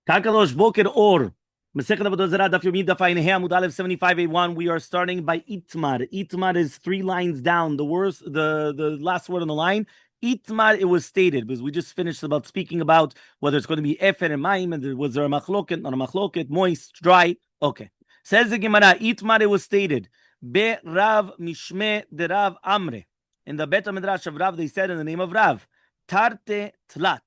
Kakalosh Boker Or. Masechet Avodah Zarah, Daf Yomi, Daf Ayin He, Amud Aleph 75A1. We are starting by Itmar. Itmar is 3 lines down. The last word on the line. Itmar, it was stated, because we just finished about speaking about whether it's going to be Efer and Maim, and was there a machloket, not a machloket, moist, dry. Okay. Says the Gemara, Itmar, it was stated. Be Rav Mishme de Rav Amre. In the Bet HaMidrash of Rav, they said in the name of Rav, Tarte Tlat.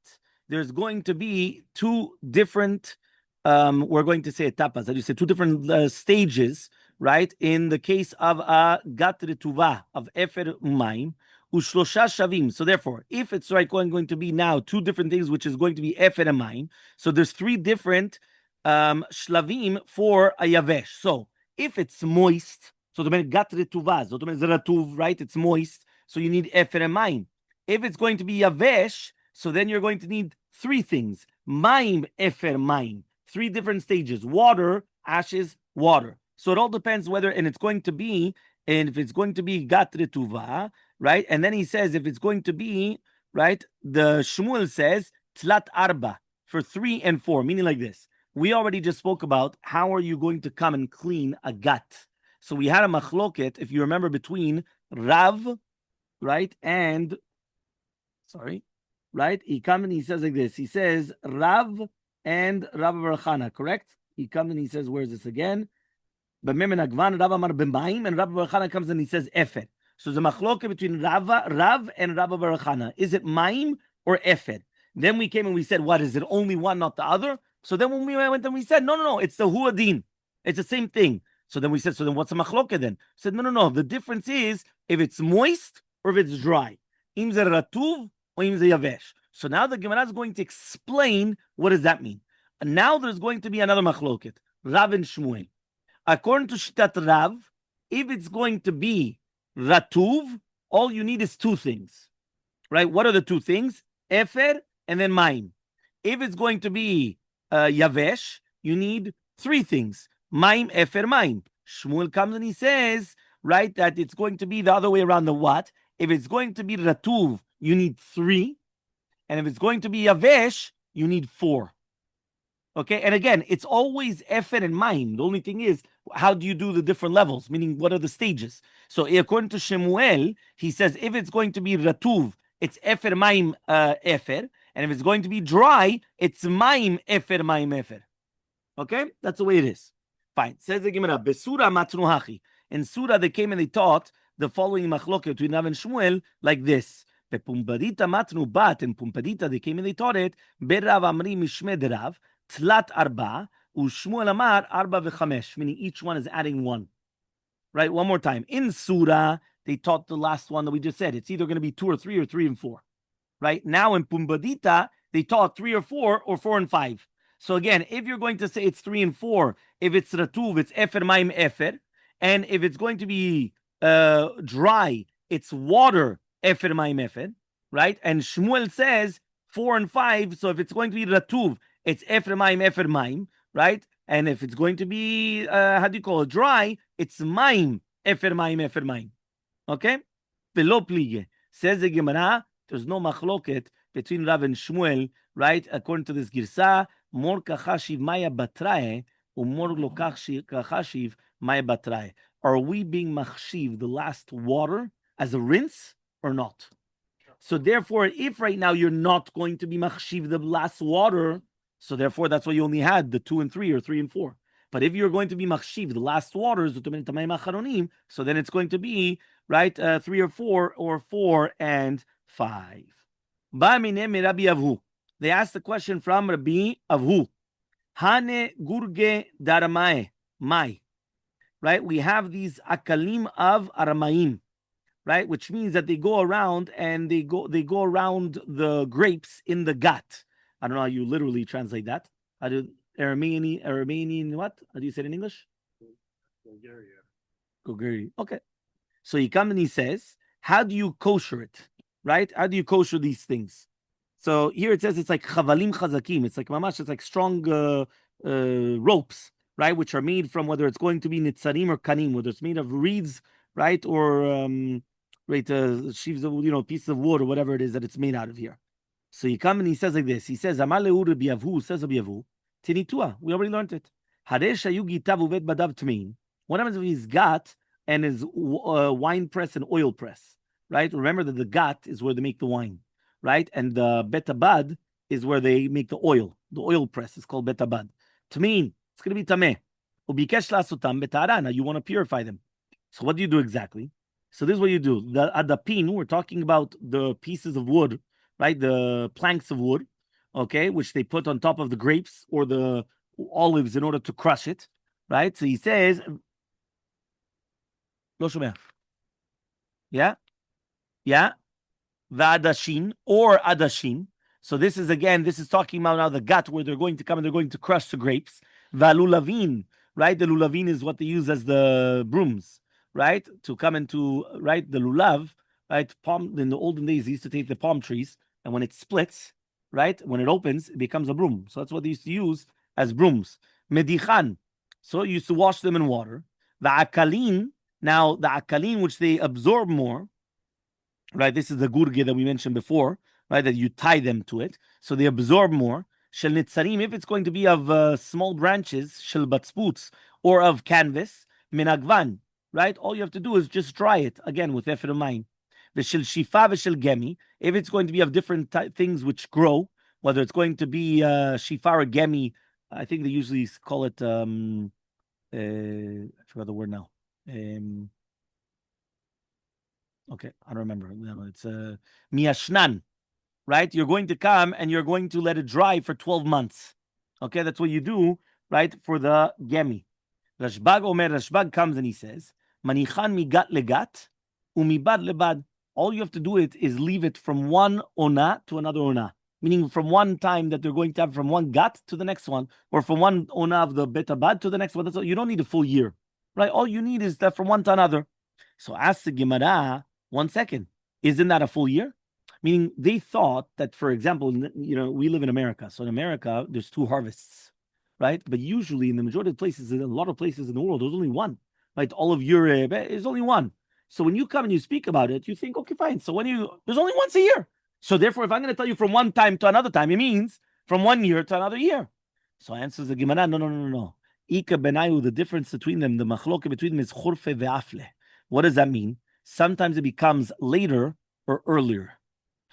There's going to be two different, we're going to say etapas, as you say, two different stages, right? In the case of a gat retuva, of efer umayim, ushlosha shavim. So therefore, if it's right going to be now two different things, which is going to be efer and mayim, so there's three different shlavim for a yavesh. So if it's moist, so the gat retuva, so the ratuv, right? It's moist, so you need efer and mayim. If it's going to be yavesh, so then you're going to need three things. Maim, efer, maim. Three different stages. Water, ashes, water. So it all depends whether, and if it's going to be gat retuva, right? And then he says, if it's going to be, right, the Shmuel says, tlat arba, for 3 and 4, meaning like this. We already just spoke about how are you going to come and clean a gat. So we had a machloket, if you remember, between Rav, right, and, right? He comes and he says like this. He says Rav and Rav Barachana, correct? He comes and he says, where is this again? And Rav Barachana comes and he says Efer. So the machloke between Rav and Rav Barachana. Is it Maim or Efer? Then we came and we said, what is it? Only one, not the other? So then when we went and we said, no, it's the Huadin. It's the same thing. So then we said, so then what's the machloke then? Said, no. The difference is if it's moist or if it's dry. Im ze ratuv, so now the Gemara is going to explain what does that mean. And now there's going to be another machloket, Rav and Shmuel. According to Shitat Rav, if it's going to be ratuv, all you need is two things, right? What are the two things? Efer and then maim. If it's going to be yavesh, you need three things: maim, efer, maim. Shmuel comes and he says, right, that it's going to be the other way around. The what? If it's going to be ratuv, you need 3. And if it's going to be yavesh, you need 4. Okay? And again, it's always efer and maim. The only thing is, how do you do the different levels? Meaning, what are the stages? So according to Shemuel, he says, if it's going to be ratuv, it's efer, maim, efer. And if it's going to be dry, it's maim, efer, maim, efer. Okay? That's the way it is. Fine. Says the Gemara, Besura matnu hachi. In Surah, they came and they taught the following machloket between Rav and Shmuel like this. Pumpadita matnu bat, and Pumpadita, they came and they taught it. Berav amri mishme derav, tlat arba, ushmuel amar arba v'chamesh, meaning each one is adding 1. Right? One more time. In Surah, they taught the last one that we just said. It's either going to be 2 or 3 or 3 and 4. Right? Now in Pumpadita, they taught 3 or 4 or 4 and 5. So again, if you're going to say it's 3 and 4, if it's ratuv, it's efer, maim, efer. And if it's going to be dry, it's water, efer, maim, efer, right? And Shmuel says 4 and 5. So if it's going to be ratuv, it's efer, maim, efer, maim, right? And if it's going to be dry, it's maim, efer, maim, efer, maim. Okay? Velo plige. Says the Gemara, there's no machloket between Rav and Shmuel, right? According to this girsa, mor kachashiv maya batrae, umor lo kachashiv maya batrae. Are we being machshiv, the last water, as a rinse or not? So therefore, if right now you're not going to be machshiv, the last water, so therefore that's why you only had the 2 and 3 or 3 and 4. But if you're going to be machshiv, the last waters, so then it's going to be, right, 3 or 4 and 5. They asked the question from Rabbi Avhu. Hane gurge daramae mai. Right? We have these akalim of aramaim, right? Which means that they go around and they go around the grapes in the gat. I don't know how you literally translate that. How do Aramean what? How do you say it in English? Goguryea. Okay. So he comes and he says, how do you kosher it? Right? How do you kosher these things? So here it says it's like chavalim chazakim. It's like mamash. It's like strong ropes, right? Which are made from whether it's going to be nitzarim or kanim, whether it's made of reeds, right, or sheaves of pieces of wood or whatever it is that it's made out of here. So he comes and he says like this. He says, "Amaleu Rabbi Avhu," says Rabbi Avhu, Tinitua. We already learned it. Haresh Ayugi Tavuvet Badav Tmein. What happens if he's got and his wine press and oil press? Right? Remember that the gat is where they make the wine, right? And the betabad is where they make the oil. The oil press is called betabad. Tmein, it's going to be tameh. Ubikesh lasutam betara. Now you want to purify them. So what do you do exactly? So this is what you do. The adapin, we're talking about the pieces of wood, right? The planks of wood, okay, which they put on top of the grapes or the olives in order to crush it, right? So he says, yeah, yeah, v'adashin or adashin. So this is talking about now the gut where they're going to come and they're going to crush the grapes. Valulavin, right? The lulavin is what they use as the brooms, right? To come into, right? The lulav, right? Palm, in the olden days, they used to take the palm trees and when it splits, right? When it opens, it becomes a broom. So that's what they used to use as brooms. Medichan. So you used to wash them in water. The akalin, now the akalin, which they absorb more, right? This is the gurge that we mentioned before, right? That you tie them to it, so they absorb more. Shel nitzarim, if it's going to be of small branches, shel batzputz, or of canvas, minagvan, right? All you have to do is just dry it again with efer mayim. V'shel shifa v'shel gemi, if it's going to be of different things which grow, whether it's going to be shifa or gemi, I think they usually call it I forgot the word now. Okay, I don't remember. No, it's miashnan, right? You're going to come and you're going to let it dry for 12 months. Okay, that's what you do, right? For the gemi. Rashbag comes and he says, Manichan migat legat, umibad lebad. All you have to do is leave it from one ona to another ona. Meaning from one time that they're going to have from one gat to the next one, or from one ona of the betabad to the next one. That's all. You don't need a full year, right? All you need is that from one to another. So ask the Gemara, 1 second, isn't that a full year? Meaning they thought that, for example, we live in America. So in America, there's 2 harvests, right? But usually in the majority of places, in a lot of places in the world, there's only one. Right? All of Europe, there's only one. So when you come and you speak about it, you think, okay, fine. So there's only once a year. So therefore, if I'm going to tell you from one time to another time, it means from 1 year to another year. So answers the Gemara, no. Ika benayu, the difference between them, the machloke between them is churfe ve'afle. What does that mean? Sometimes it becomes later or earlier,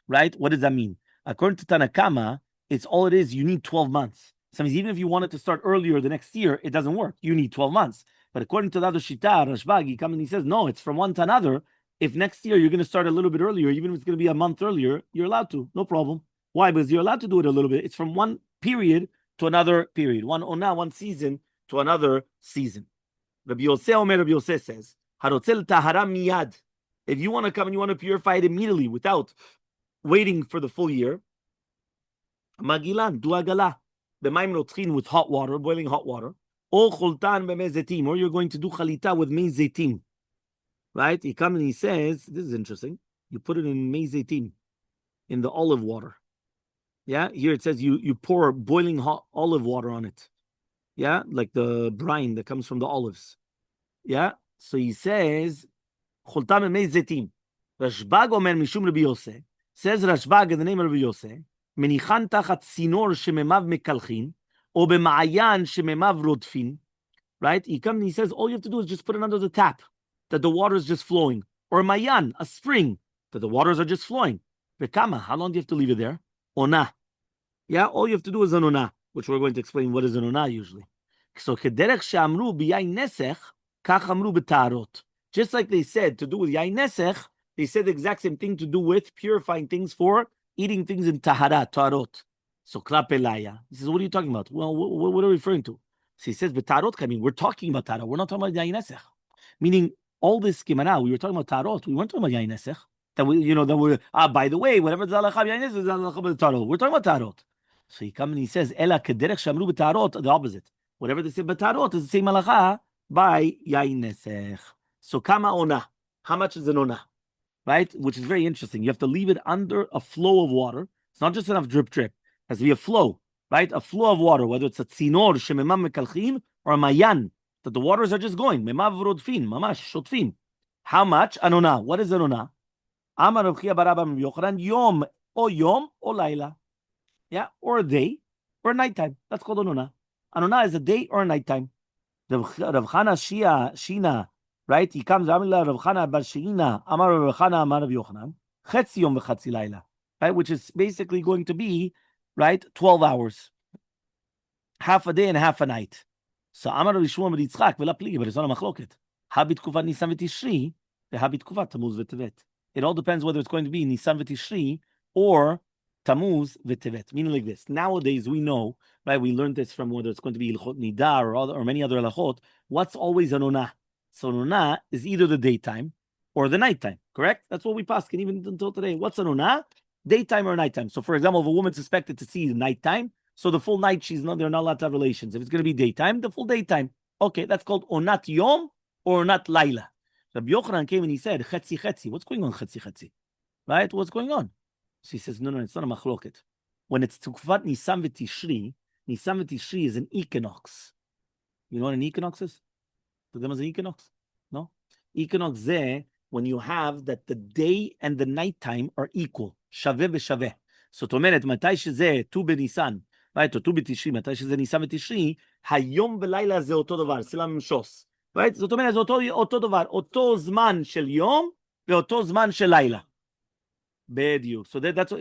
right? What does that mean? According to Tanakama, it's all it is. You need 12 months. Sometimes even if you wanted to start earlier the next year, it doesn't work. You need 12 months. But according to the other Shita, Rashbag, he comes and he says, no, it's from one to another. If next year you're going to start a little bit earlier, even if it's going to be a month earlier, you're allowed to. No problem. Why? Because you're allowed to do it a little bit. It's from one period to another period. One season to another season. Rabbi Yosef says, Harotzel tahara miyad. If you want to come and you want to purify it immediately without waiting for the full year, Magilan, du agala. The maim rotchin with hot water, boiling hot water. Or chultan b'mezetim, or you're going to do chalita with mezetim. Right? He comes and he says, this is interesting. You put it in mezetim, in the olive water. Yeah? Here it says you pour boiling hot olive water on it. Yeah? Like the brine that comes from the olives. Yeah? So he says, chultan b'mezetim. Rashbag omer mishum Rabbi Yosef. Says Rashbag in the name of Rabbi Yosef, מניחן תחת צינור שממיו מקלחין, או במעיין שממיו רודפין, right? He comes and he says, all you have to do is just put it under the tap, that the water is just flowing. Or mayan, a spring, that the waters are just flowing. Vekama, how long do you have to leave it there? Ona. Yeah, all you have to do is an ona, which we're going to explain what is an ona usually. So, כדרך שאמרו ביין נסך, כך אמרו בטהרות. Just like they said to do with yain nesech, they said the exact same thing to do with purifying things for eating things in tahara, tarot. So klapelaya. He says, what are you talking about? Well, what are we referring to? So he says, tarot, I mean, we're talking about tahara. We're not talking about yain nesech. Meaning, all this gemara, we were talking about tarot. We weren't talking about yain nesech. That we're, by the way, whatever the halacha yain nesech is halacha b'tarot. We're talking about tarot. So he comes and he says, ela kederech shamru b'tarot, the opposite. Whatever they say b'tarot is the same halacha by yain nesech. So kama ona. How much is an ona? Right? Which is very interesting. You have to leave it under a flow of water. It's not just enough drip. It has to be a flow, right? A flow of water, whether it's a tzinor, shememam mekalchin, or a mayan, that the waters are just going. Memav rodfin, mamash, shotfin. How much? Anona. What is anona? Amar Rav Chia bar Abba Yochanan, yom, or laila. Yeah, or a day, or nighttime. That's called anona. Anona is a day or a nighttime. Rav Chana Shina, right? He comes, Rav Chana bar Shina, Amar Rav Chana, Amar Rav Yochanan, Chetzi Yom v'Chatzi Laila, right? Which is basically going to be, right, 12 hours. Half a day and half a night. So Amar Rav Yishmael bar Yitzchak, v'la pligi, but it's not a machloket. Habit kuvat Nisan v'Tishri, v'habit kuvat Tammuz v'Tevet. It all depends whether it's going to be Nisan v'Tishri or Tammuz v'Tevet. Meaning like this. Nowadays we know, right? We learned this from whether it's going to be Ilchot Nidar or many other halachot. What's always an onah? So an onah is either the daytime or the nighttime. Correct? That's what we paskin even until today. What's an onah? Daytime or nighttime. So for example, if a woman's suspected to see nighttime, so the full night they're not allowed to have relations. If it's going to be daytime, the full daytime. Okay, that's called onat yom or onat laila. Rabbi Yochanan came and he said, Chetzi Chetzi. What's going on, Chetzi Chetzi? Right? What's going on? So he says, no, it's not a machloket. When it's Tukvat Nisan v'Tishri is an equinox. You know what an equinox is? Is an equinox? No? Equinox there, when you have that the day and the nighttime are equal. Shaveh v'shaveh. So to mean, מתי שזה ט"ו בניסן, right? או ט"ו בתשרי, מתי שזה ניסן ותשרי, היום ולילה זה אותו דבר, סלע משוס. Right? זאת אומרת, זה אותו דבר, אותו זמן של יום ואותו זמן של לילה. בדיוק. So that's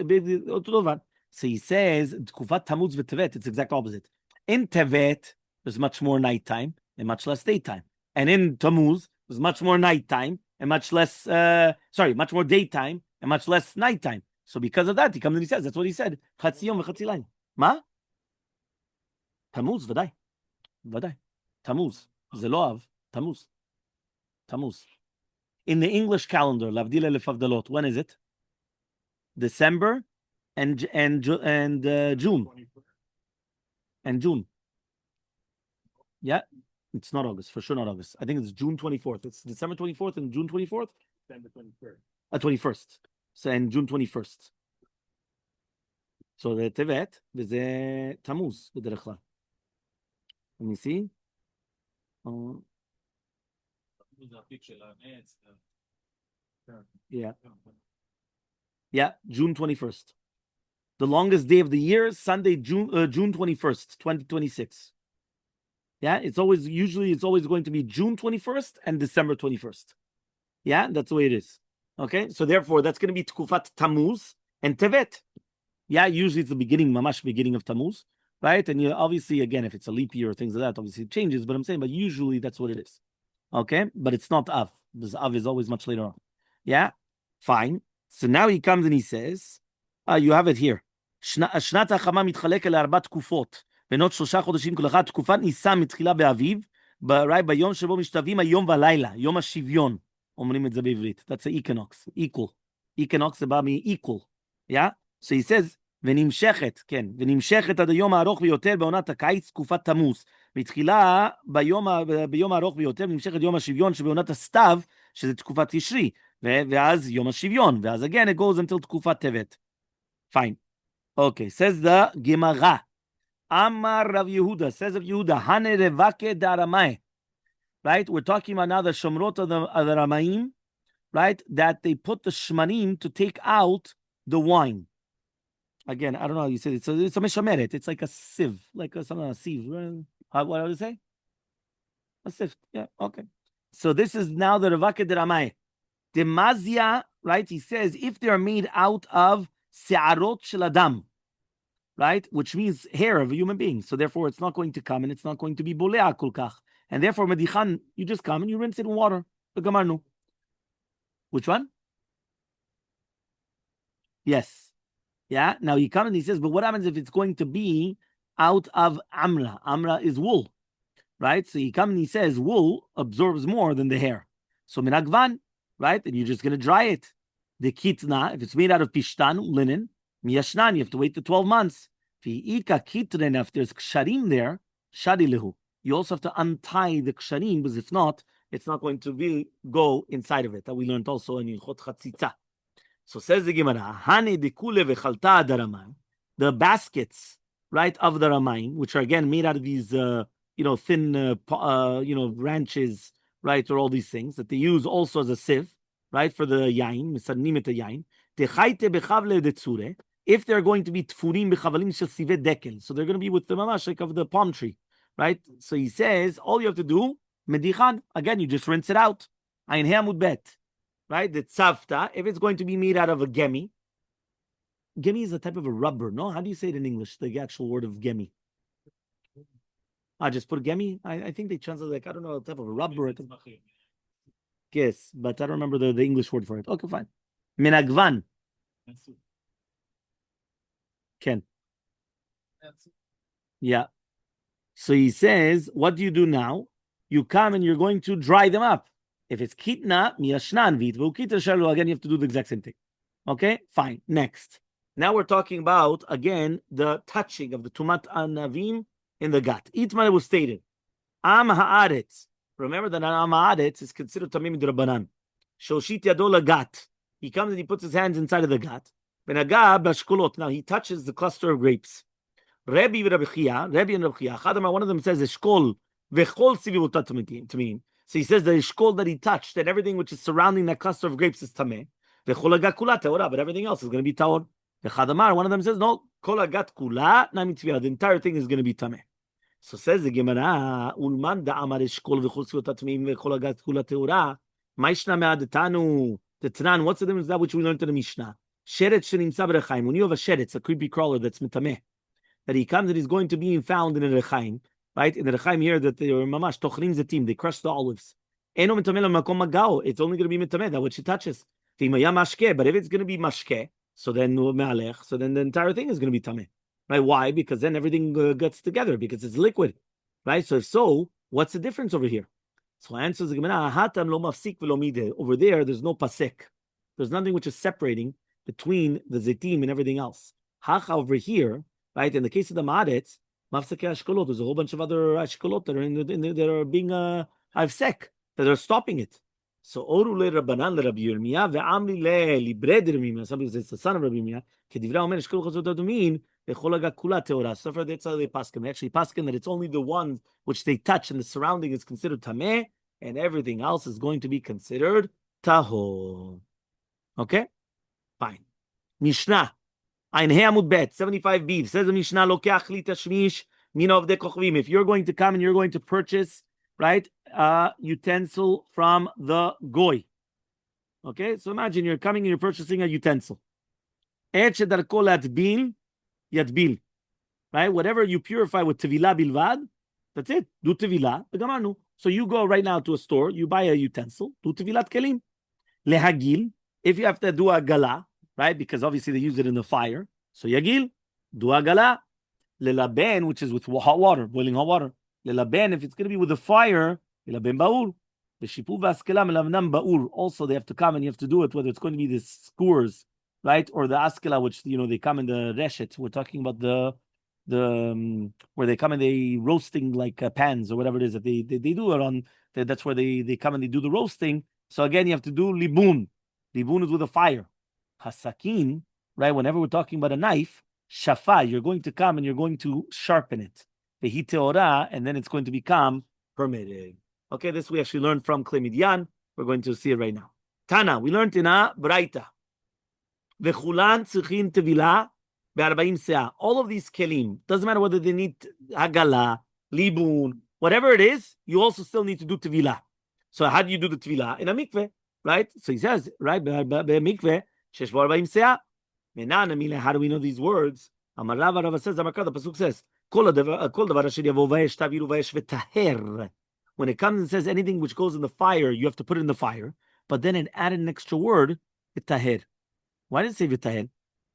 אותו דבר. So he says, תקופת תמוז וטבת, it's exact opposite. In Tevet, there's much more nighttime and much less daytime. And in Tammuz, there's much more nighttime and much less, much more daytime and much less nighttime. So because of that, he comes and he says, that's what he said. Chatzi yom v'chatzi layla. Ma? Tammuz, v'day. V'day. Tammuz. Ze lo av. Tammuz. Tammuz. In the English calendar, Lavdil Elef Avdalot, when is it? December and June. And June. Yeah? It's not August. For sure not August. I think it's June 24th. It's December 24th and June 24th? December 23rd. 21st. So, and June 21st. So the Tevet, וזה תמוז בדרך כלל. Let me see. Yeah, June 21st. The longest day of the year, Sunday, June 21st, 2026. Yeah, it's always going to be June 21st and December 21st. Yeah, that's the way it is. Okay, so therefore that's going to be Tkufat Tammuz and Tevet. Yeah, usually it's the mamash beginning of Tammuz, right? And obviously, again, if it's a leap year or things like that, obviously it changes, but I'm saying, but usually that's what it is. Okay, but it's not Av, because Av is always much later on. Yeah, fine. So now he comes and he says, you have it here. שנת החמה מתחלק לארבע תקופות, בנות 3 חודשים כל אחת, תקופת ניסן מתחילה באביב, ביום שבו משתווים היום והלילה, יום השוויון. אומרים את זה בעברית. That's the equinox, equal. Equinox זה בא מ-equal. Yeah? So he says, ונמשכת, כן, ונמשכת עד היום הארוך ביותר בעונת הקיץ, תקופת תמוז. מתחילה ביום הארוך ביותר, ונמשכת יום השוויון שבעונת הסתיו, שזה תקופת תשרי, ואז יום השוויון, ואז again it goes until תקופת טבת. Fine. Okay, says the Gemara. Amar Rav Yehuda, says of Yehuda, Hane revake daramai. Right? We're talking about now the Shomrot of the Ramaim, right? That they put the Shmanim to take out the wine. Again, I don't know how you say it. It's a Meshameret. It's like a sieve, like a sieve. What would you say? A sieve. Yeah, okay. So this is now the Revake Daramai. The Mazia, right? He says, if they are made out of Se'arot Shel Adam, right? Which means hair of a human being. So therefore, it's not going to come and it's not going to be Bolea Kulkach. And therefore, Medichan, you just come and you rinse it in water. Which one? Yes. Yeah. Now he comes and he says, but what happens if it's going to be out of Amra? Amra is wool, right? So he comes and he says, wool absorbs more than the hair. So Minagvan, right? And you're just going to dry it. The kitna, if it's made out of pishtan, linen, miyashnan, you have to wait the 12 months. If there's ksharim there, shadilehu. You also have to untie the ksharim, because if not, it's not going to go inside of it. That we learned also in Ilchot Chatzitza. So says the Gemara, Hane dekule vechalta daramai, the baskets, right, of the Ramaim, which are again made out of these, thin, branches, right, or all these things that they use also as a sieve, right, for the yain, misadnim et yain. Techaite bechavle detzure. If they're going to be tfurim bechavalim shel sive dekel, so they're going to be with the mamash like of the palm tree. right? So he says, all you have to do, medichan, again, you just rinse it out. Ein hamud bet, right? The tzavta, if it's going to be made out of a gemi. Gemi is a type of a rubber, no? How do you say it in English, the actual word of gemi? I just put gemi. I think they translate like, I don't know, a type of a rubber. Yes, but I don't remember the English word for it. Okay, fine. Minagvan. Ken. Yeah. So he says, what do you do now? You come and you're going to dry them up. If it's kitna, miyashnan vit, v'ukita shalu, again, you have to do the exact same thing. Okay, fine. Next. Now we're talking about, again, the touching of the tumat anavim in the gut. Itman was stated. Am haaretz. Remember that am haaretz is considered tamim d'Rabbanan. Shoshit yado lagat. He comes and he puts his hands inside of the gut. Benaga bashkolot. Now he touches the cluster of grapes. Rabbi and Rabbi Chia, one of them says eshkol vechol sivivutat tamim. So he says the eshkol that he touched and everything which is surrounding that cluster of grapes is tameh. Vechol agat kula teora, but everything else is going to be taor. Vechadamar, one of them says no, kol agat kula nami tvia. The entire thing is going to be tameh. So says the Gemara, Ulman da amar eshkol v'chol sivivutat tamim vechol agat kula teora. Ma'ishna me'adetanu. The Tanan, what's the difference that which we learned in the Mishnah? Sheret shenimtza b'rechaim. When you have a sheret, a creepy crawler that's mitameh, that he comes and he's going to be found in a rechaim, right? In the rechaim here, that they are mamash tochrim zetim, they crush the olives. Eno mitameh l'makom magao. It's only going to be mitameh that which he touches. But if it's going to be mashke, so then me'alech, so then the entire thing is going to be tameh, right? Why? Because then everything gets together because it's liquid, right? So if so, what's the difference over here? So answers the Gemara, hatam lo mafsik v'lo mideh. Over there, there's no pasek. There's nothing which is separating between the zetim and everything else. Hacha over here, right? In the case of the maaretz, mafsek ashkolot. There's a whole bunch of other ashkolot that are that are being avsek, that are stopping it. So oru le Rabbanan le Rabbi Yirmiyah ve'amli le libred Yirmiyah. Somebody says it's the son of Rabbi Yirmiyah. Kedivra omer eshkol chazot adumin v'chol haga kula teora. So far that's how they paskin. They actually paskin that it's only the one which they touch and the surrounding is considered tameh, and everything else is going to be considered tahor. Okay, fine. Mishnah. Ein Hamud Bet, 75 beef. Says the Mishnah, Lokeach li tashmish mina of de kochvim. If you're going to come and you're going to purchase, right, utensil from the goy. Okay, so imagine you're coming and you're purchasing a utensil. Et shedarko latbil, yatbil. Right, whatever you purify with tevilah bilvad, that's it. Do tevilah, begamarnu. So you go right now to a store, you buy a utensil, do tevilat kelim. Lehagil, if you have to do a gala, right? Because obviously they use it in the fire. So yagil, do agala. Lelaben, which is with hot water, boiling hot water. Lelaben, if it's going to be with the fire, lelaben baur. Veshipu v'askelam elavnam baur. Also, they have to come and you have to do it, whether it's going to be the skewers, right? Or the askela, which, you know, they come in the reshet. We're talking about the where they come and they roasting like pans or whatever it is that they do it on. That's where they come and they do the roasting. So again, you have to do libun. Libun is with a fire. Hasakin, right? Whenever we're talking about a knife, shafa, you're going to come and you're going to sharpen it. Vehi teora, and then it's going to become permitted. Okay, this we actually learned from Klemidyan. We're going to see it right now. Tana, we learned in a braita. Vechulan tzichin tevilah be'arba'im seah. All of these kelim, doesn't matter whether they need hagala, libun, whatever it is, you also still need to do tevilah. So how do you do the tevilah? In a mikveh, right? So he says, right, be'mikveh, shesh ba'arba'im seah. Menan, how do we know these words? Amar Rava says, the pasuk says, kol davar asher yavo v'yesh taviru v'yesh v'taher. When it comes and says anything which goes in the fire, you have to put it in the fire. But then it added an extra word, v'taher. Why did it say v'taher?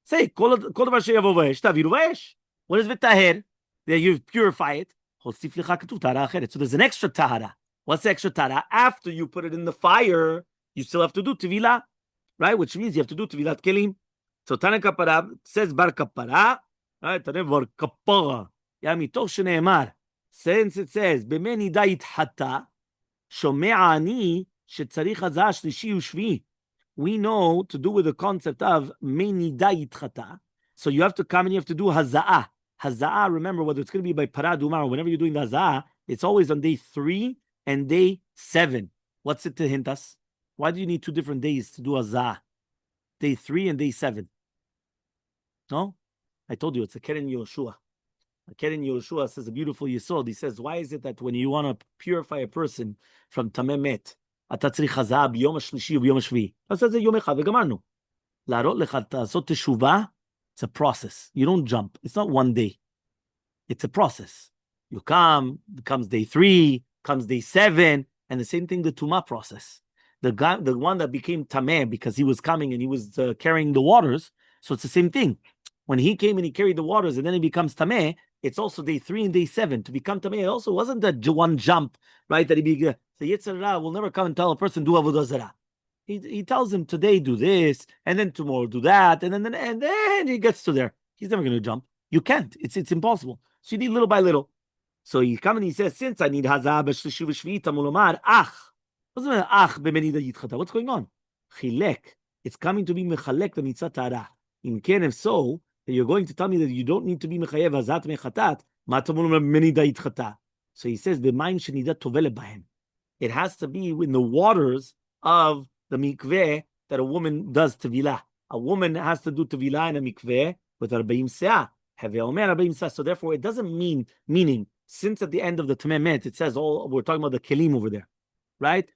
Say, kol davar asher yavo v'yesh taviru v'yesh. What is v'taher? That you purify it. So there's an extra tahara. What's the extra tahara? After you put it in the fire, you still have to do tevilah, right? Which means you have to do tevilat kelim. So Tana Kapara says bar kapara, right? Tana bar kapara. Yamitoch sheneemar. Since it says b'meni dait hata, shomea ani shetzarich hazah shlishi ushvi. We know to do with the concept of meni dait hata. So you have to come and you have to do haza'ah. Haza'ah, remember, whether it's going to be by paradumar or whenever you're doing the haza'ah, it's always on day 3 and day 7. What's it to hint us? Why do you need 2 different days to do haza'ah? Day 3 and day 7. No? I told you, it's a Keren Yoshua. Keren Yehoshua says a beautiful yesod. He says, why is it that when you want to purify a person from tameh met, אתה צריך חזאה ביום השלישי וביום השביעי. אז זה יום אחד וגמרנו. להראות לך, לעשות תשובה, it's a process. You don't jump. It's not one day. It's a process. You come, comes day 3, comes day 7, and the same thing, the tumah process. The one that became tameh because he was coming and he was carrying the waters, so it's the same thing. When he came and he carried the waters and then he becomes tameh, it's also day 3 and day 7. To become tameh, it also wasn't that one jump, right? That the Yetzer Hara will never come and tell a person, do Avodah Zarah. He tells him, today do this, and then tomorrow do that, and then he gets to there. He's never going to jump. You can't. It's impossible. So you need little by little. So he comes and he says, since I need hazah b'shlishi v'shvi'i tamulomar, what's the matter? What's going on? Chilek. It's coming to be mechalek the mitzvah ta'ara. In ken, if so, that you're going to tell me that you don't need to be mechayev hazat mechatat, ma tamulomar b'menida yitchata. So he says, b'mayim shenida tovele bahem. It has to be in the waters of the mikveh that a woman does tevilah. A woman has to do tevilah in a mikveh with 40 seah. So therefore, it doesn't meaning, since at the end of the Tameh Met, it says we're talking about the kelim over there, right?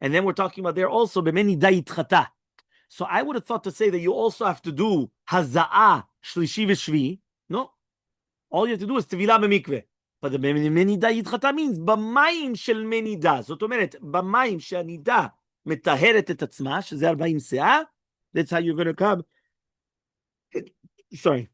And then we're talking about there also b'meni dayit chata. So I would have thought to say that you also have to do haza'ah shlishi v'shvi. No, all you have to do is tevilah b'mikveh. But the b'meni dayit chata means b'mayim shel menida. זאת אומרת, במים שהנידה מטהרת את עצמה, שזה 40 seah. That's how you're going to come. Sorry.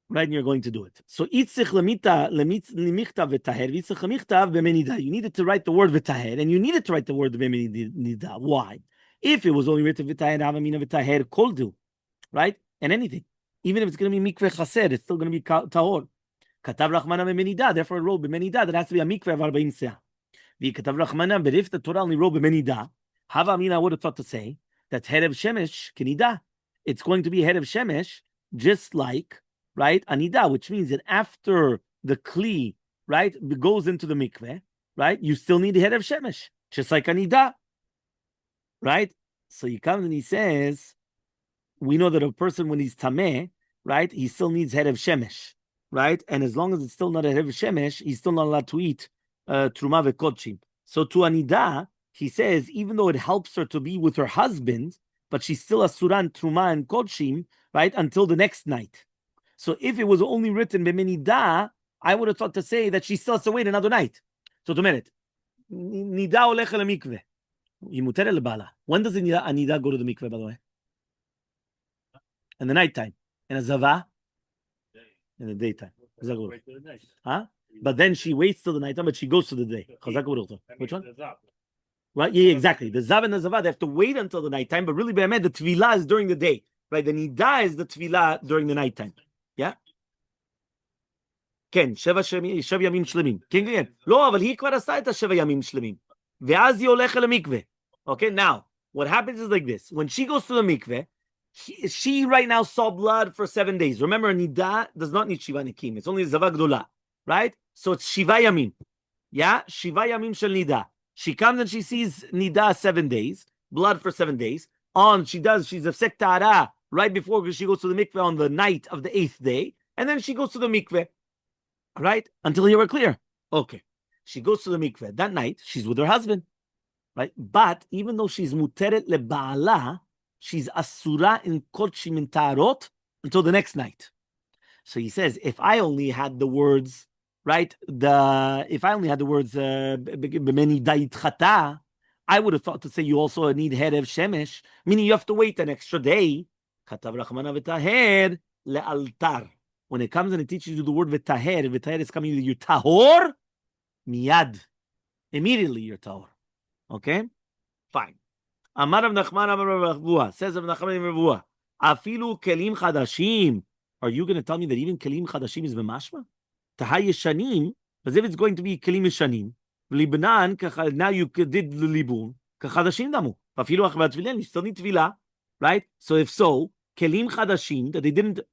Right, and you're going to do it. So itzich lemichtav v'taher, itzich lemichtav b'menida. You needed to write the word v'taher, and you needed to write the word b'menida. Why? If it was only written v'taher, havamina v'taher, kol do, right? And anything, even if it's going to be mikveh chaser, it's still going to be tahor. Katav rachmana b'menida. Therefore, it wrote b'menida. That has to be a mikveh of 40 seah. V'katav rachmana, but if the Torah only wrote b'menida, havamina, I would have thought to say that head of shemesh kenida. It's going to be head of shemesh, just like, right, anida, which means that after the kli, right, goes into the mikveh, right, you still need the head of shemesh, just like anida, right? So he comes and he says, we know that a person when he's tameh, right, he still needs head of shemesh, right? And as long as it's still not a head of shemesh, he's still not allowed to eat truma vekodshim. So to anida, he says, even though it helps her to be with her husband, but she's still a suran, truma, and kodshim, right, until the next night. So if it was only written b'menida, I would have thought to say that she still has to wait another night. So, to minute, nida olech el mikveh. Yimuter lebala. When does the nida go to the mikveh, by the way? In the nighttime. In a zava? In the daytime. Huh? But then she waits till the nighttime, but she goes to the day. Which one? Right? Yeah, exactly. The zav and the zava, they have to wait until the nighttime, but really, the tefillah is during the day. Right? The nida is the tefillah during the nighttime. Yeah? כן, שבע ימים שלמים. כן, כן. לא, אבל היא כבר עשה את השבע ימים שלמים. ואז היא הולכת למקווה. Okay, now, what happens is like this. When she goes to the mikveh, she right now saw blood for 7 days. Remember, nida does not need shiva nikim. It's only zava gdola. Right? So it's shiva yamim. Yeah? Shiva yamim shel nida. She comes and she sees nida 7 days, blood for 7 days. She's a sek ta'ara right before she goes to the mikveh on the night of the 8th day. And then she goes to the mikveh. Right? Until you were clear. Okay. She goes to the mikveh. That night, she's with her husband. Right? But even though she's muteret leba'ala, she's asura in kodshim in tarot until the next night. So he says, if I only had the words, right? If I only had the words b'meni dayit chata, I would have thought to say you also need head of shemesh, meaning you have to wait an extra day. Katav rachmana v'taher le'altar. When it comes and it teaches you the word v'taher is coming, you're tahor, miyad. Immediately you're tahor. Okay? Fine. Amar Rav Nachman Amar Rav Ravua. Says Rav Nachman Rav Ravua. Afilu kelim chadashim. Are you going to tell me that even kelim chadashim is b'mashma? Tahai yeshanim, as if it's going to be kelim yeshanim. Libnan, now you did the libun. Kachadashim damu. Afilu achvat tefillin, you still need tefillah. Right? So if so, kelim chadashim, that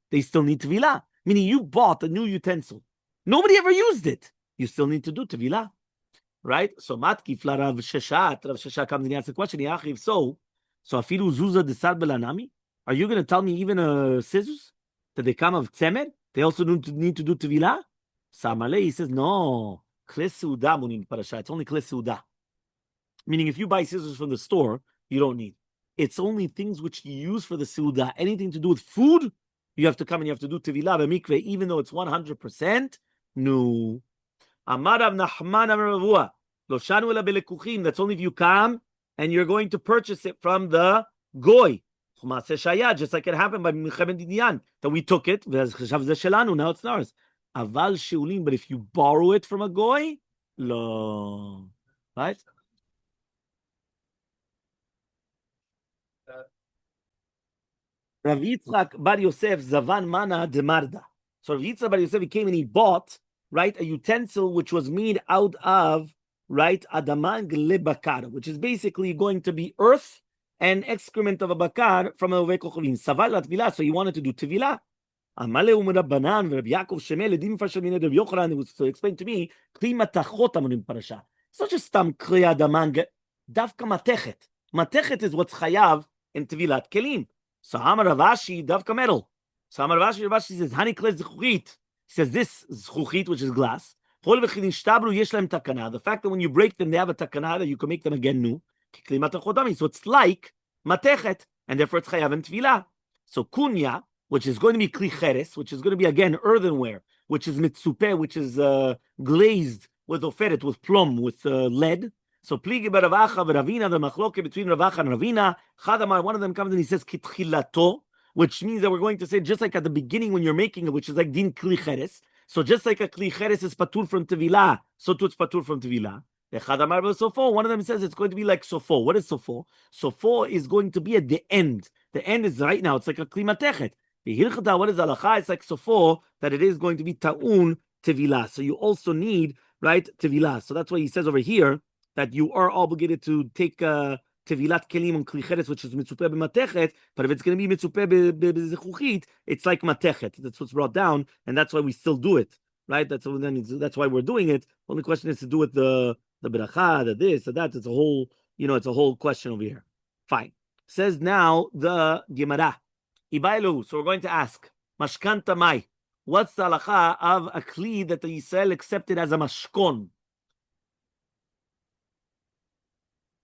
they still need tefillah. Meaning you bought a new utensil. Nobody ever used it. You still need to do tefillah. Right? So matkif la Rav Sheshat. Rav Sheshat comes and he asks the question, so afilu zuza desar belanami? Are you going to tell me even scissors? that they come of tzemer, they also need to do tevilah? So Elmaleh, he says, no. Kles seudah munin parasha. It's only kles seudah. Meaning, if you buy scissors from the store, you don't need. It's only things which you use for the seudah. Anything to do with food, you have to come and you have to do tevilah b'mikveh, even though it's 100%. No. Amar Rav Nachman Amar Rav Hua, lo shanu ela belekuchim. That's only if you come and you're going to purchase it from the goy. Just like it happened by Milchemet Diyan, that we took it. Now it's ours. Aval sheulim, but if you borrow it from a goy, lo. Right? Rav Yitzchak Bar Yosef Zavan Mana Demarda. So Rav Yitzchak Bar Yosef, he came and he bought, right, a utensil which was made out of, right, adamang lebakar, which is basically going to be earth and excrement of a bakar from a vekochovim. Saval latvilah, so he wanted to do tevilah. Elmaleh u'Rabbanan v'Rabbi Yaakov Shemel edim farshal minei Rabbi Yochanan. It was to explain to me kli matachot amurim parasha. It's not just stam kli adamang, davka matechet. Matechet is what's chayav in tevilat kelim. So Amar Rav Ashi davka metal. So Amar Rav Ashi says hani kli zchuchit. He says this zchuchit, which is glass. The fact that when you break them, they have a takana that you can make them again new. So it's like matechet, and therefore it's chayav and tevilah. So kunya, which is going to be kli cheres, which is going to be again earthenware, which is mitzupeh, which is glazed with oferet, with plum, with lead. So pligi baravacha v'Ravina, the machloke between Ravacha and Ravina. Chadamar, one of them comes and he says kitchilato, which means that we're going to say just like at the beginning when you're making it, which is like din kli cheres. So just like a kli cheres is patur from tevilah, so too it's patur from tevilah. One of them says it's going to be like sofo. What is sofo? Sofo is going to be at the end. The end is right now. It's like a kli matechet. The hilchata, what is halacha? It's like sofo, that it is going to be ta'un tevilah. So you also need, right, tevilah. So that's why he says over here that you are obligated to take tevilat kelim on kli cheres, which is mitzupeh b'matechet. But if it's going to be mitzupeh b'zechuchit, it's like matechet. That's what's brought down, and that's why we still do it, right? That's why we're doing it. Only question is to do with the beracha, the this, the that. It's a whole, it's a whole question over here. Fine. Says now the Gemara. Ibailu. So we're going to ask, Mashkanta Mai. What's the halacha of a kli that the Yisrael accepted as a mashkon?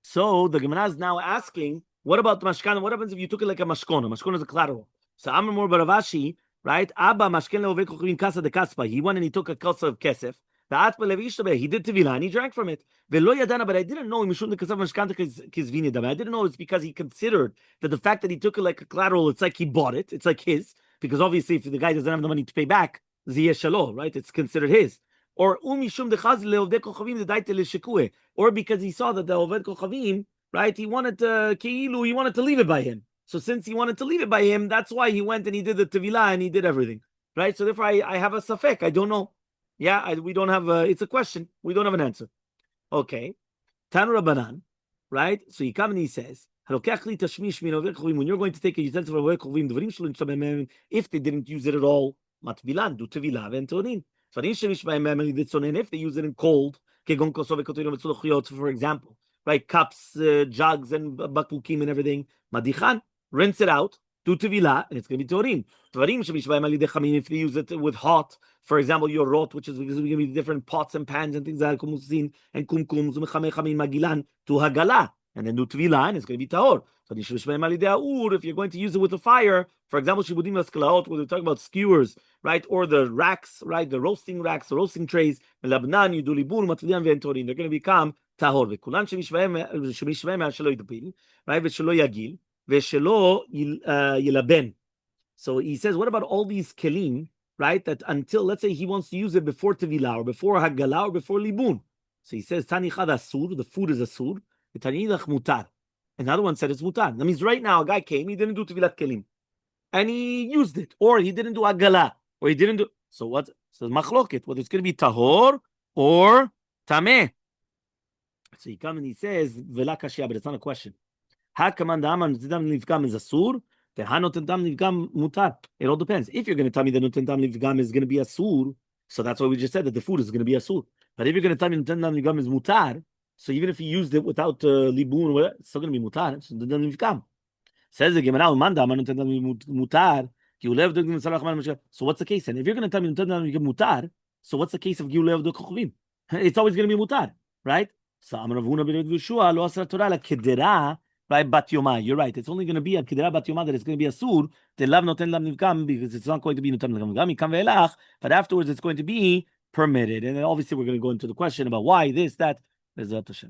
So the Gemara is now asking, what about the mashkan? What happens if you took it like a mashkon? A mashkon is a collateral. So Amar Mor Baravashi, right? Abba mashken leovek kasa de kaspa. He went and he took a kasa of kesef. He did tevilah and he drank from it. But I didn't know I didn't know it's because he considered that the fact that he took it like a collateral, it's like he bought it, it's like his, because obviously if the guy doesn't have the money to pay back, right? It's considered his. Or or because he saw that the Oved Kochavim, right, he wanted to leave it by him. So since he wanted to leave it by him, that's why he went and he did the tevilah and he did everything, right? So therefore I have a safek, I don't know. Yeah, we don't have it's a question. We don't have an answer. Okay. Tanu Rabbanan, right? So he comes and he says, when you're going to take a utensil from if they didn't use it at all, matbilan, do tevilah and tonin. If they use it in cold, for example, right? Cups, jugs, and bakukim and everything, madichan, rinse it out, do tevilah, and it's going to be torim. If they use it with hot, for example, your rot, which is going to be different pots and pans and things like that, and kumkum, magilan, to hagala, and then do tevilah, and it's going to be tahor. If you're going to use it with a fire, for example, shibudim askalaot, where we're talking about skewers, right, or the racks, right, the roasting racks, the roasting trays, melabnan, you do libun, matlian ve'entorin, they're going to become tahor. V'kulan shemishvaim shelo yidapil, right, v'shelo yagil, v'shelo yilaben. So he says, what about all these kelim, right, that until, let's say he wants to use it before tevilah, or before hagala, or before libun. So he says, tani chad asur, the food is asur, tani idach mutar. Another one said it's mutar. That means right now a guy came, he didn't do tevilat kelim, and he used it, or he didn't do agala, or he didn't do. So what? So machloket, whether it's going to be tahor or tameh. So he comes and he says vela kashia, but it's not a question. Hakaman da'aman nutendam livgam is asur, tehanotentam livgam mutar. It all depends. If you're going to tell me that nutendam livgam is going to be asur, so that's why we just said that the food is going to be asur. But if you're going to tell me nutendam livgam is mutar, so even if he used it without libun, it's still going to be mutar. So it doesn't come. Says the Gemara, mutar. So what's the case? And if you're going to tell me mutar, so what's the case of Giulev de Chochovim? It's always going to be mutar, right? So I'm Rav Huna ben Yeshua lo asra Torah la kedera by bat yoma. You're right. It's only going to be a kedera bat yoma that it's going to be a sur. The lav noten lav nivkam because it's not going to be noten lav nivkam. But afterwards it's going to be permitted. And then obviously we're going to go into the question about why this, that. Bezrat Hashem.